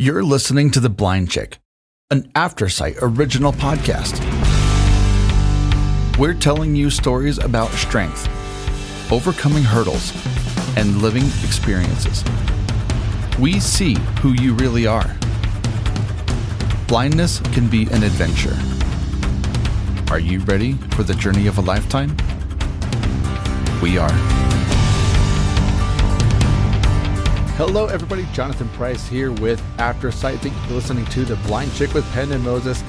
You're listening to The Blind Chick, an Aftersight original podcast. We're telling you stories about strength, overcoming hurdles, and living experiences. We see who you really are. Blindness can be an adventure. Are you ready for the journey of a lifetime? We are. Hello, everybody. Jonathan Price here with Aftersight. Thank you for listening to The Blind Chick with Penn and Moses.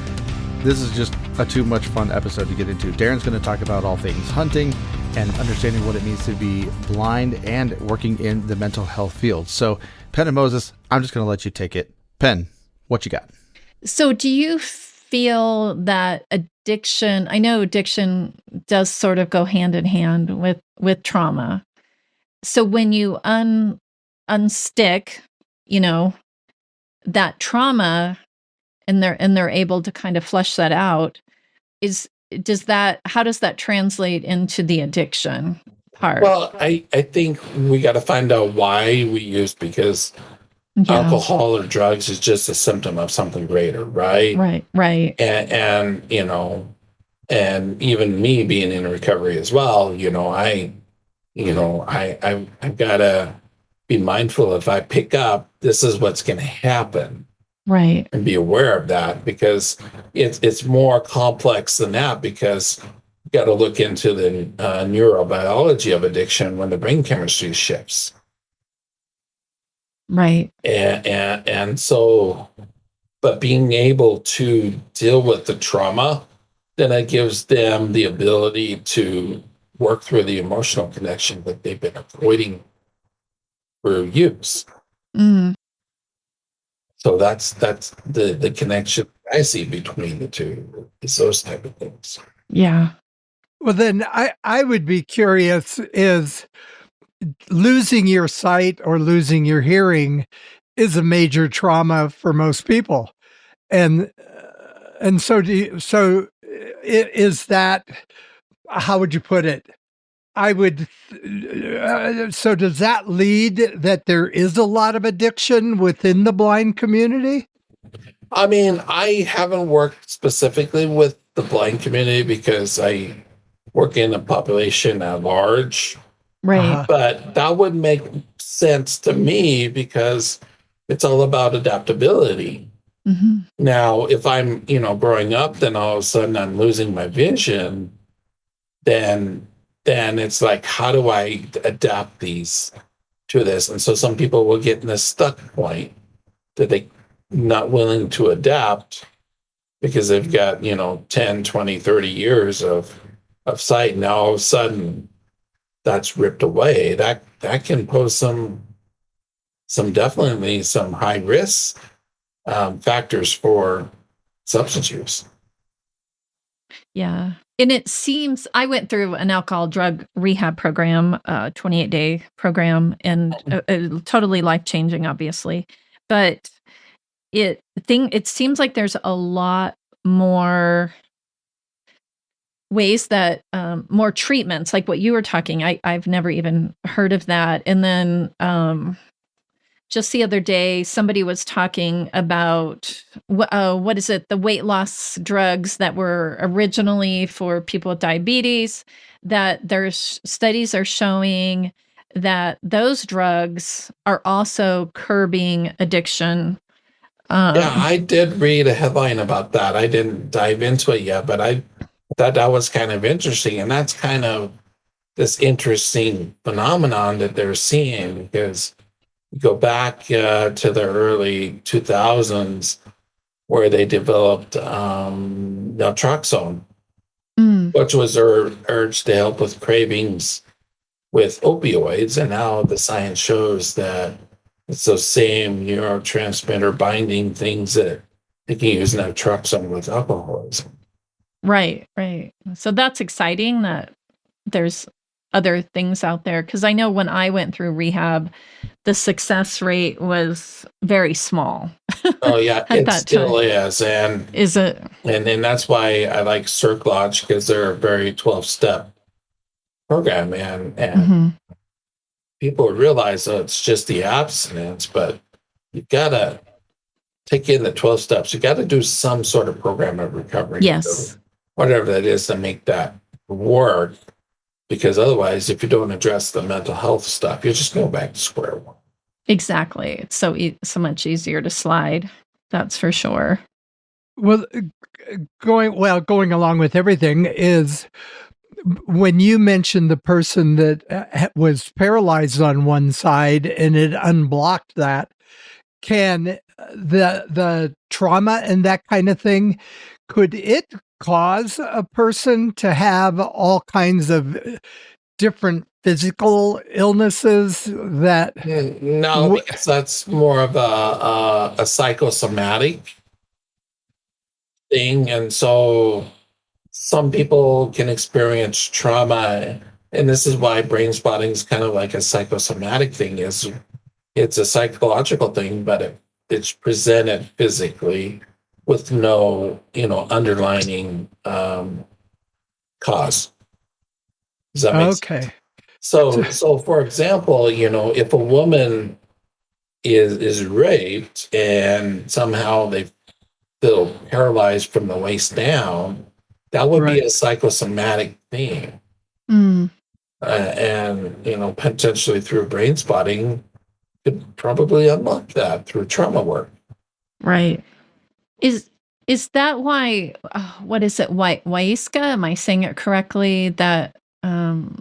This is just a too much fun episode to get into. Darren's going to talk about all things hunting and understanding what it means to be blind and working in the mental health field. So, Penn and Moses, I'm just going to let you take it. Penn, what you got? So do you feel that addiction, I know addiction does sort of go hand in hand with trauma. So when you unstick, that trauma and they're able to kind of flesh that out, how does that translate into the addiction part? Well, I think we got to find out why we use, because alcohol or drugs is just a symptom of something greater, right? Right. And and even me being in recovery as well, I've got to be mindful. If I pick up, this is what's going to happen, right? And be aware of that, because it's more complex than that, because you got to look into the neurobiology of addiction when the brain chemistry shifts. Right. And so, but being able to deal with the trauma, then it gives them the ability to work through the emotional connection that they've been avoiding for years. Mm. So that's the connection I see between the two, is those type of things. Yeah. Well, then I would be curious, is losing your sight or losing your hearing is a major trauma for most people. And so is that, how would you put it? So does that lead that there is a lot of addiction within the blind community? I mean, I haven't worked specifically with the blind community because I work in a population at large. Right. But that would make sense to me, because it's all about adaptability. Mm-hmm. Now, if I'm, growing up, then all of a sudden I'm losing my vision, then it's like, how do I adapt these to this? And so some people will get in a stuck point that they not willing to adapt because they've got, 10, 20, 30 years of sight. Now all of a sudden that's ripped away. That can pose some definitely some high risk factors for substance use. Yeah. And it seems, I went through an alcohol drug rehab program, 28-day program, and totally life-changing, obviously. But it seems like there's a lot more ways that, more treatments, like what you were talking. I've never even heard of that. And then just the other day, somebody was talking about, what is it? The weight loss drugs that were originally for people with diabetes, that there's studies are showing that those drugs are also curbing addiction. Yeah, I did read a headline about that. I didn't dive into it yet, but I thought that was kind of interesting. And that's kind of this interesting phenomenon that they're seeing, because go back to the early 2000s, where they developed naltrexone, which was urged to help with cravings with opioids. And now the science shows that it's those same neurotransmitter binding things that they can use naltrexone with alcoholism. Right. So that's exciting that there's other things out there, because I know when I went through rehab, the success rate was very small. Oh yeah, it still is. And is it? And then that's why I like Circ Lodge, because they're a very 12-step program, and people realize that it's just the abstinence, but you gotta take in the 12 steps, you got to do some sort of program of recovery. Yes. Whatever that is to make that work. Because otherwise, if you don't address the mental health stuff, you're just going back to square one. Exactly. It's so much easier to slide. That's for sure. Well, going along with everything is when you mentioned the person that was paralyzed on one side and it unblocked that, can the trauma and that kind of thing, could it cause a person to have all kinds of different physical illnesses that No, because that's more of a psychosomatic thing. And so some people can experience trauma. And this is why brain spotting is kind of like a psychosomatic thing. It's a psychological thing, but it's presented physically with no, underlining cause. Does that make sense? So for example, if a woman is raped and somehow they feel paralyzed from the waist down, that would be a psychosomatic thing. And potentially through brain spotting, could probably unlock that through trauma work. Right. Is that why? What is it? Waiska? Am I saying it correctly? That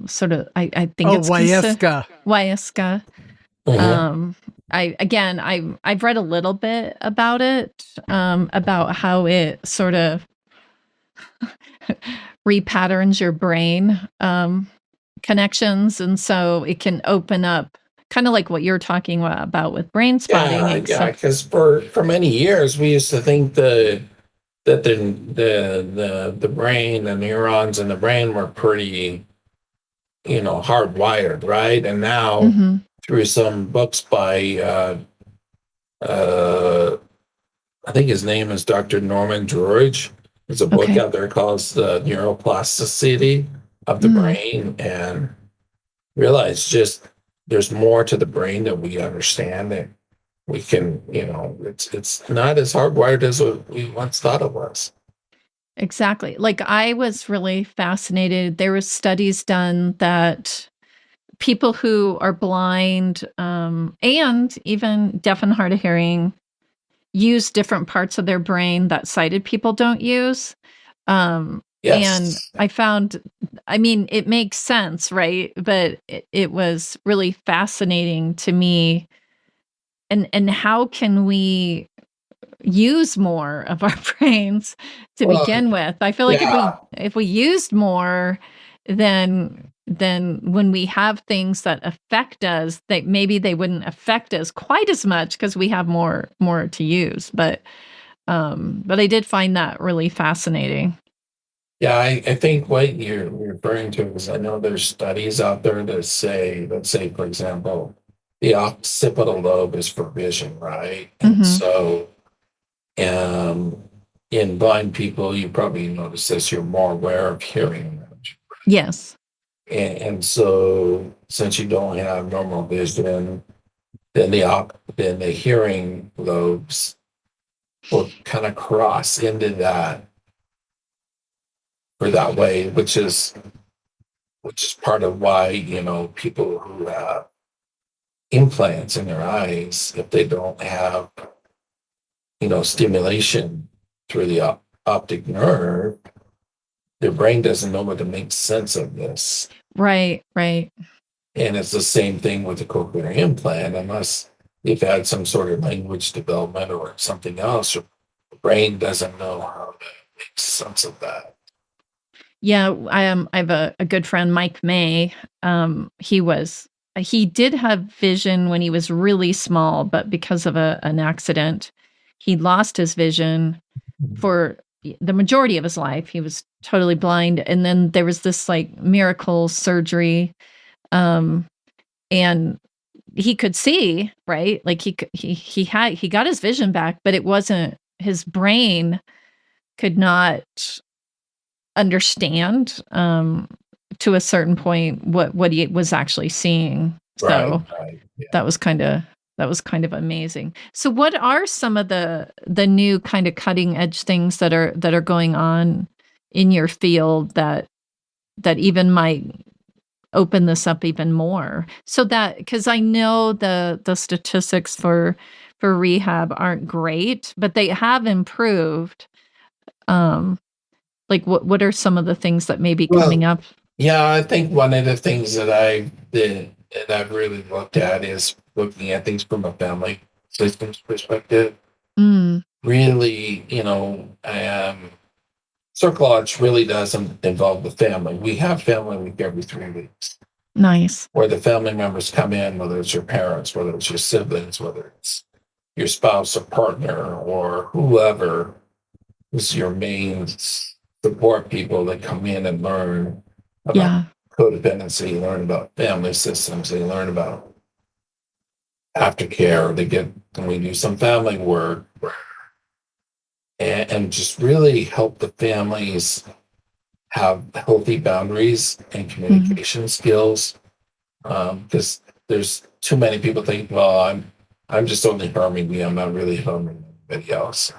sort of. I think it's Waiska. Waiska. I've read a little bit about it. About how it sort of repatterns your brain connections, and so it can open up. Kind of like what you're talking about with brain spotting. Yeah, because for many years we used to think that the brain, the neurons in the brain were pretty, hardwired, right? And now through some books by I think his name is Dr. Norman George. There's a book out there called The Neuroplasticity of the Brain, and realize just there's more to the brain that we understand, that we can, it's not as hardwired as we once thought it was. Exactly. Like I was really fascinated. There were studies done that people who are blind and even deaf and hard of hearing use different parts of their brain that sighted people don't use. And I found, it makes sense, right? But it was really fascinating to me. And how can we use more of our brains to begin with? I feel like if we used more, then when we have things that affect us, that maybe they wouldn't affect us quite as much because we have more to use. But I did find that really fascinating. Yeah, I think what you're referring to is, I know there's studies out there that say, let's say, for example, the occipital lobe is for vision, right? And so in blind people, you probably notice this, you're more aware of hearing. Yes. And so since you don't have normal vision, then the hearing lobes will kind of cross into that, or that way, which is part of why, people who have implants in their eyes, if they don't have, stimulation through the optic nerve, their brain doesn't know what to make sense of this. Right. And it's the same thing with the cochlear implant, unless you've had some sort of language development or something else, your brain doesn't know how to make sense of that. Yeah, I have a good friend, Mike May. He did have vision when he was really small, but because of an accident, he lost his vision for the majority of his life. He was totally blind, and then there was this like miracle surgery, and he could see, right? Like he got his vision back, but it wasn't, his brain could not understand to a certain point what he was actually seeing. So Right. Yeah. that was kind of That was kind of amazing. So what are some of the new kind of cutting edge things that are going on in your field that even might open this up even more? So that, because I know the statistics for rehab aren't great, but they have improved. Like what are some of the things that may be coming up? Yeah, I think one of the things that I've really looked at is looking at things from a family systems perspective. Mm, Really, Circle Arch really doesn't involve the family. We have family week every 3 weeks nice. where the family members come in, whether it's your parents, whether it's your siblings, whether it's your spouse or partner or whoever is your main support people that come in and learn about Yeah. codependency, learn about family systems, they learn about aftercare, and we do some family work and just really help the families have healthy boundaries and communication skills. Because there's too many people think, well, I'm just only harming me. I'm not really harming anybody else.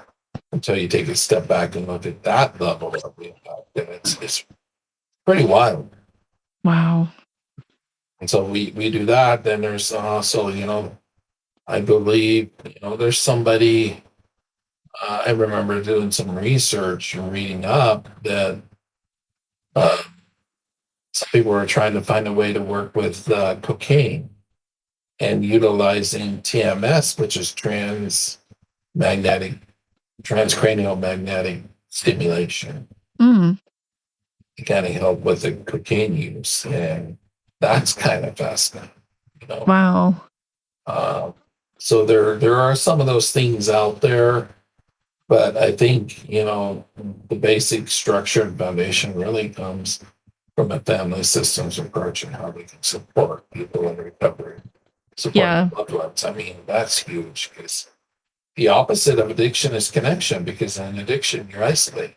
Until you take a step back and look at that level of the impact, and it's pretty wild. Wow. And so we do that. Then there's also, I believe, there's somebody. I remember doing some research and reading up that some people were trying to find a way to work with cocaine and utilizing TMS, which is transcranial magnetic stimulation, Mm, to kind of help with the cocaine use. And that's kind of fascinating, wow. So there are some of those things out there, but I think, the basic structure and foundation really comes from a family systems approach and how we can support people in recovery, Yeah. support loved ones. I mean, that's huge because the opposite of addiction is connection, because in addiction, you're isolated.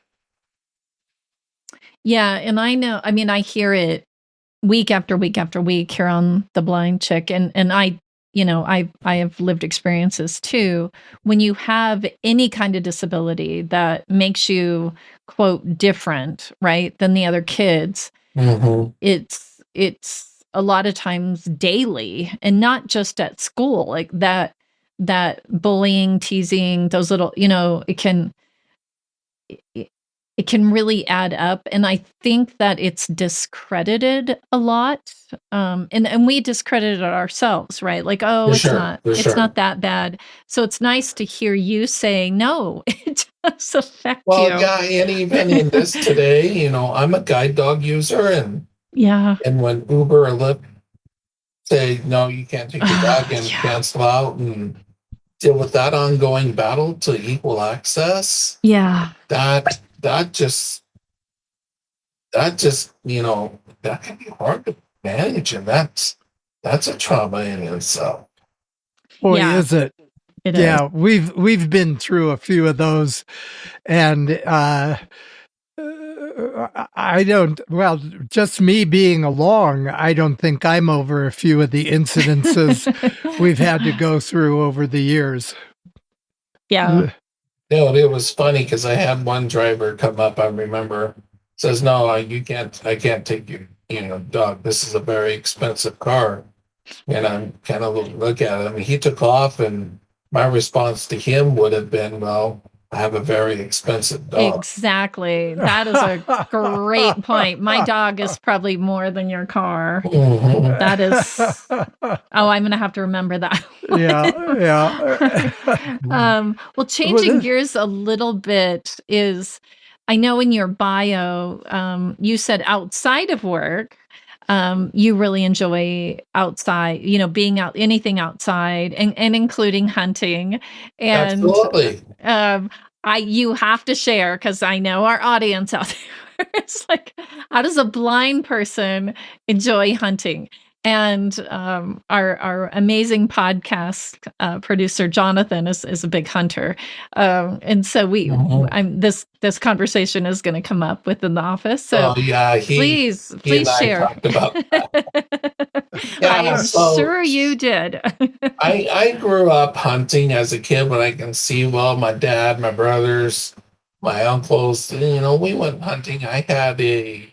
Yeah, and I know, I mean, I hear it week after week after week here on The Blind Chick, and I, I have lived experiences too. When you have any kind of disability that makes you, quote, different, right, than the other kids, Mm-hmm. it's a lot of times daily, and not just at school, like that bullying, teasing, those little, it can really add up. And I think that it's discredited a lot. And we discredited ourselves, right? Like, oh, For it's sure, for it's sure. not that bad. So it's nice to hear you say, no, it does affect Well, you. yeah, and even in this today, I'm a guide dog user, and Yeah. when Uber or Lyft say no, you can't take your dog and Yeah. cancel out and deal with that ongoing battle to equal access, Yeah. that just that can be hard to manage, and that's a trauma in itself. Boy, Yeah. is it? It is. Yeah, we've been through a few of those, and I don't. Well, just me being along, I don't think I'm over a few of the incidences we've had to go through over the years. Yeah. It was funny because I had one driver come up, I remember, says, no, I can't take your dog. This is a very expensive car. And I'm kind of look at him. He took off, and my response to him would have been, well, I have a very expensive dog. Exactly. That is a great point. My dog is probably more than your car. Mhm. That is. Oh, I'm going to have to remember that. Yeah. Well, changing gears a little bit is, I know in your bio, you said outside of work, you really enjoy outside, being out, anything outside, and including hunting. And Absolutely. you have to share, because I know our audience out there is like, how does a blind person enjoy hunting? And our amazing podcast producer Jonathan is a big hunter, and so this conversation is going to come up within the office. So Oh yeah, please he and I share. talked about that. I Yeah, am so sure you did. I grew up hunting as a kid when I can see well, my dad, my brothers, my uncles, we went hunting. I had a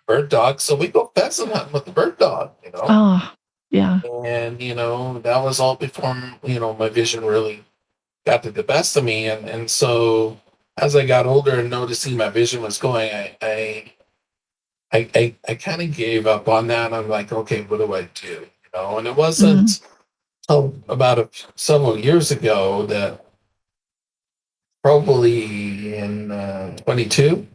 bird dog, so we go pheasant hunting with the bird dog. Oh, yeah. And that was all before my vision really got to the best of me. And so as I got older and noticing my vision was going, I kind of gave up on that. I'm like, okay, what do I do? And it Mhm. wasn't till about several years ago that probably in 22.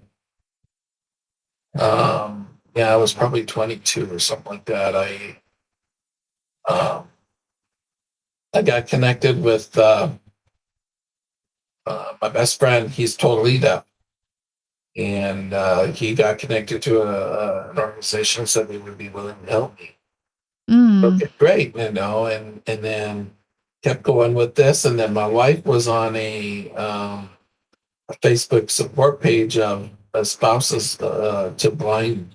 Yeah, I was probably 22 or something like that. Um, I got connected with my best friend. He's totally deaf, and he got connected to an organization, said they would be willing to help me. Mm. Okay, great, and then kept going with this, and then my wife was on a Facebook support page of spouses to blind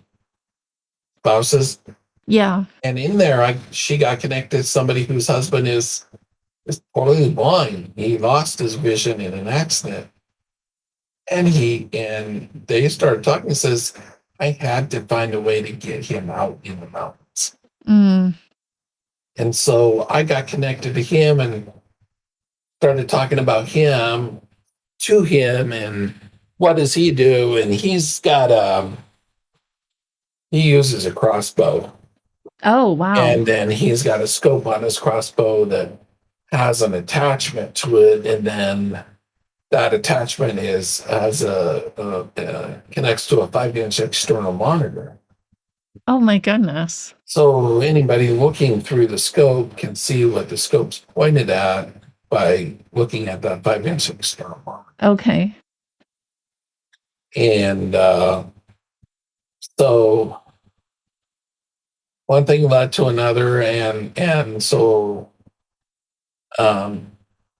spouses, Yeah. and in there, she got connected to somebody whose husband is totally blind. He lost his vision in an accident, and they started talking. He says, I had to find a way to get him out in the mountains. Mm. And so I got connected to him and started talking about him to him and what does he do? And he uses a crossbow. Oh, wow. And then he's got a scope on his crossbow that has an attachment to it. And then that attachment connects to a 5-inch external monitor. Oh my goodness. So anybody looking through the scope can see what the scope's pointed at by looking at that 5-inch external monitor. Okay. And so one thing led to another, and so I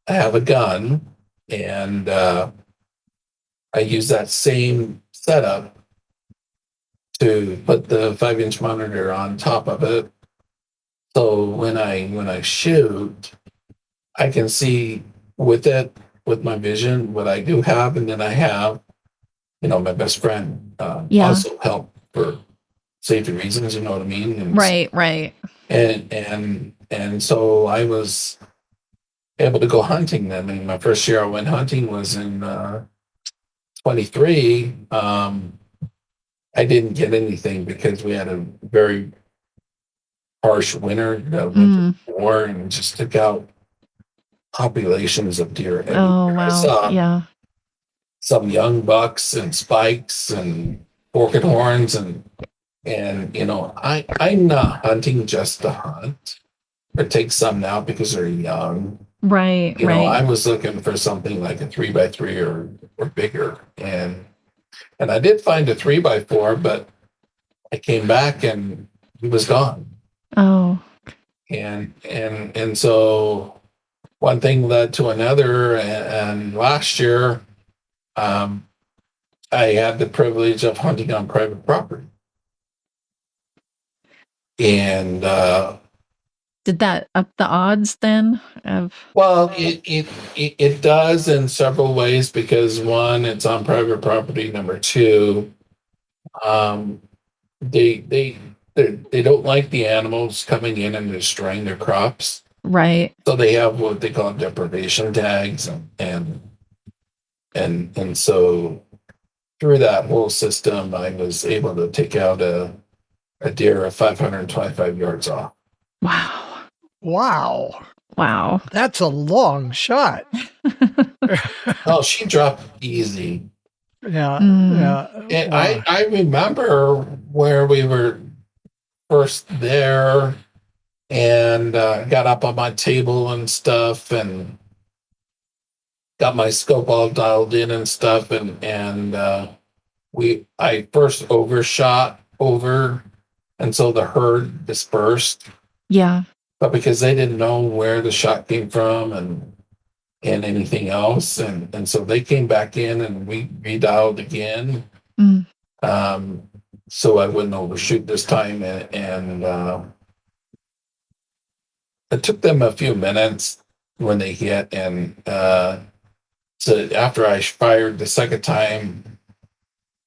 have a gun, and I use that same setup to put the 5-inch monitor on top of it. So when I shoot, I can see with my vision what I do have, and then I have my best friend Yeah. also help for safety reasons. You know what I mean? And Right. and so I was able to go hunting. I mean, my first year I went hunting was in 23. I didn't get anything because we had a very harsh winter that went before and just took out populations of deer everywhere. Oh, I wow. saw Yeah. some young bucks and spikes and forked horns and I'm not hunting just to hunt or take some now because they're young. Right. I was looking for something like a 3x3 or bigger, and I did find a 3x4, but I came back and he was gone. Oh. And so one thing led to another, and last year I had the privilege of hunting on private property. And did that up the odds then of well, it does in several ways because one, it's on private property. Number two, they don't like the animals coming in and destroying their crops. right. So they have what they call deprivation tags, and so through that whole system, I was able to take out a deer 525 yards off. Wow. Wow. That's a long shot. Oh, she dropped easy. Yeah. Mm. Yeah. And Wow. I remember where we were first there and got up on my table and stuff and got my scope all dialed in and stuff. And I first overshot over. And so the herd dispersed. Yeah. But because they didn't know where the shot came from and anything else. And so they came back in and we redialed again. So I wouldn't overshoot this time. And it took them a few minutes when they hit, and so after I fired the second time,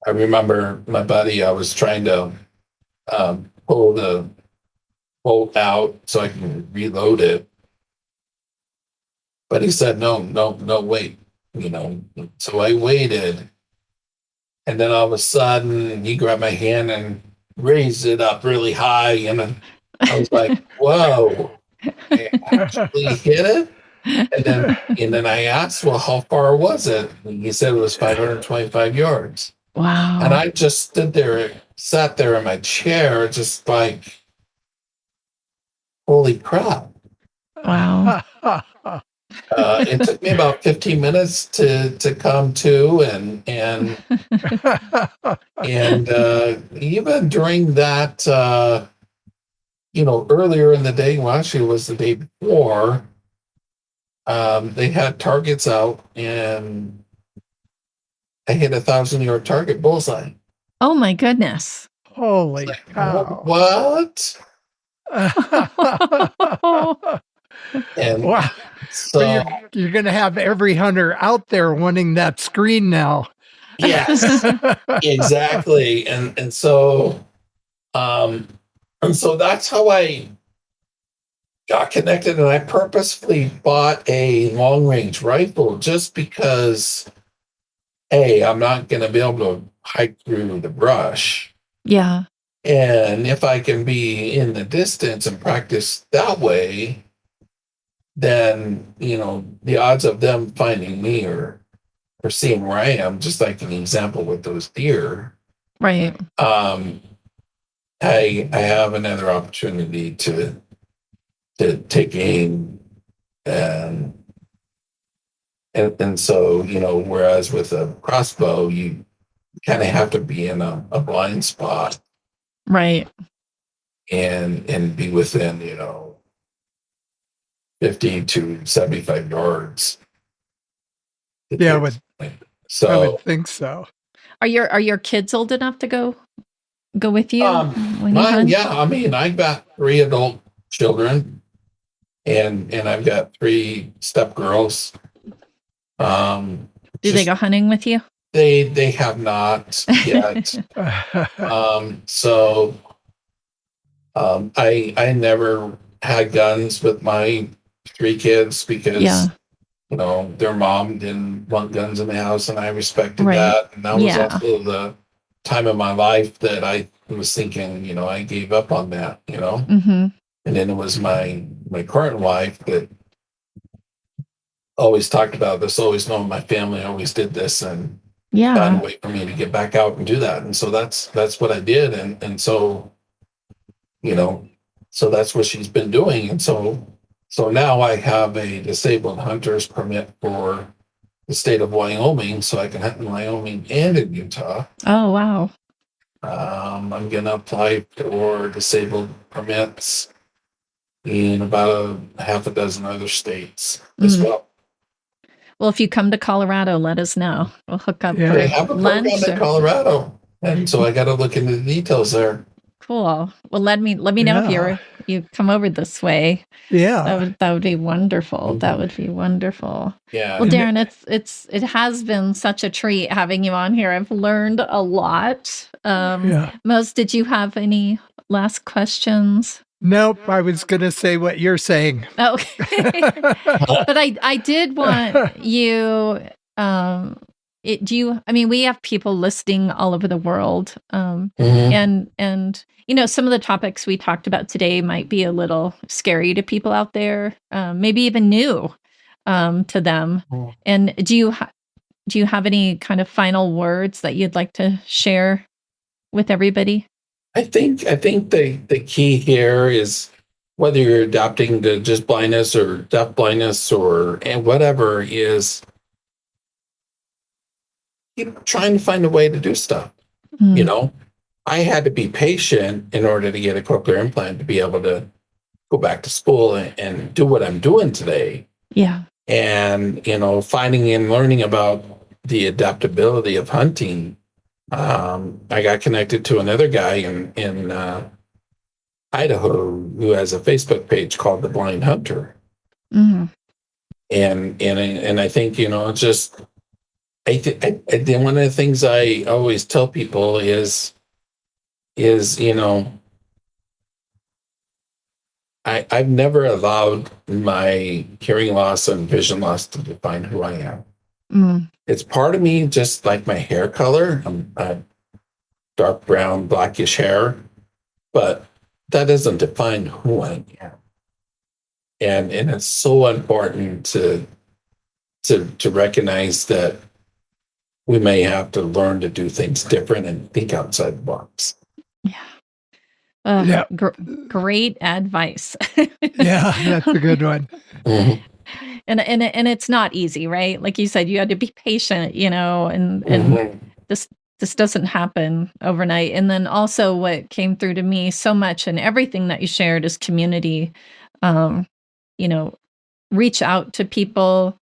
I remember my buddy. I was trying to pull the bolt out so I can reload it, but he said, "No, no, no, wait." So I waited, and then all of a sudden, he grabbed my hand and raised it up really high, and then I was like, "Whoa!" I actually hit it. And then I asked, well, how far was it? And he said it was 525 yards. And Wow. I just sat there in my chair, just like, holy crap. Wow. It took me about 15 minutes to come to, and even during that, earlier in the day, well, actually, it was the day before. They had targets out, and I hit 1,000-yard target bullseye. Oh my goodness. Holy Like, cow. what? And Wow. so, Well, you're going to have every hunter out there wanting that screen now. yes, exactly. And so that's how I got connected, and I purposefully bought a long range rifle just because, A, I'm not going to be able to hike through the brush. Yeah. And if I can be in the distance and practice that way, then, the odds of them finding me or seeing where I am, just like an example with those deer, Right. I have another opportunity to take aim, and so, whereas with a crossbow, you kind of have to be in a blind spot Right. and be within, 50 to 75 yards. Yeah, I So, would think so. Are your kids old enough to go with you when you mine, hunt? yeah, I mean, I've got 3 adult children, and I've got 3 stepgirls. Do they go hunting with you? They have not yet. So I never had guns with my 3 kids because Yeah. their mom didn't want guns in the house, and I respected Right. that. And that was Yeah. also the time of my life that I was thinking, I gave up on that, Mm-hmm. And then it was my current wife that always talked about this, always known my family always did this, and found Yeah. a way for me to get back out and do that. And so that's what I did. And so, so that's what she's been doing. And so now I have a disabled hunter's permit for the state of Wyoming, so I can hunt in Wyoming and in Utah. Oh wow. I'm going to apply for disabled permits in about a half a dozen other states as well. Well, if you come to Colorado, let us know. We'll hook up Yeah. for They have a program lunch. in Colorado, and so I got to look into the details there. Cool. Well, let me know if you come over this way. Yeah. That would be wonderful. That would be wonderful. Yeah. Well, Darren, it has been such a treat having you on here. I've learned a lot. Yeah. Mose, did you have any last questions? Nope. I was going to say what you're saying. Okay. But I did want you, we have people listening all over the world. Mhm. And some of the topics we talked about today might be a little scary to people out there, maybe even new to them. Mm. And do you have any kind of final words that you'd like to share with everybody? I think the key here is whether you're adopting the just blindness or deaf blindness and whatever, is keep trying to find a way to do stuff. Mm. I had to be patient in order to get a cochlear implant to be able to go back to school and do what I'm doing today. Yeah. And, finding and learning about the adaptability of hunting. I got connected to another guy in Idaho who has a Facebook page called The Blind Hunter. Mhm. And I think, it's just, one of the things I always tell people is, I've never allowed my hearing loss and vision loss to define who I am. Mm. It's part of me, just like my hair color. I'm dark brown, blackish hair, but that doesn't define who I am. And it's so important to recognize that we may have to learn to do things different and think outside the box. Yeah. Great advice. Yeah, that's a good one. Mhm. And it's not easy, right? Like you said, you had to be patient, and Mhm. this doesn't happen overnight. And then also what came through to me so much and everything that you shared is community. You know, reach out to people,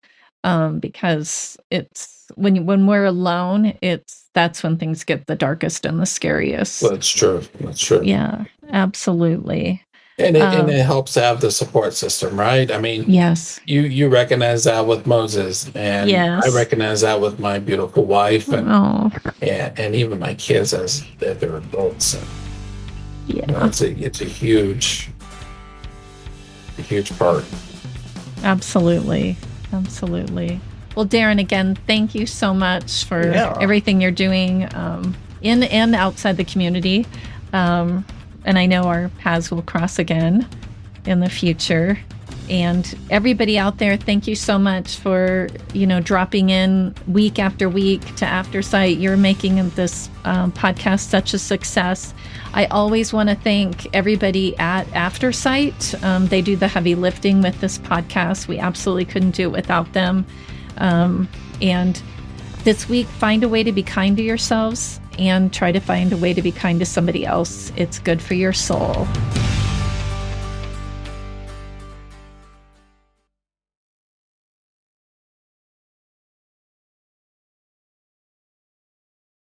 because it's when we're alone, that's when things get the darkest and the scariest. That's true. That's true. Yeah, absolutely. And it helps to have the support system, right? I mean, Yes. you recognize that with Moses, and Yes. I recognize that with my beautiful wife, and Oh, and even my kids as they're adults. And, yeah. it's a huge part. Absolutely. Absolutely. Well, Darren, again, thank you so much for everything you're doing, in and outside the community. And I know our paths will cross again in the future. And everybody out there, thank you so much for, dropping in week after week to Aftersight. You're making this podcast such a success. I always want to thank everybody at Aftersight. They do the heavy lifting with this podcast. We absolutely couldn't do it without them. And this week, find a way to be kind to yourselves and try to find a way to be kind to somebody else. It's good for your soul.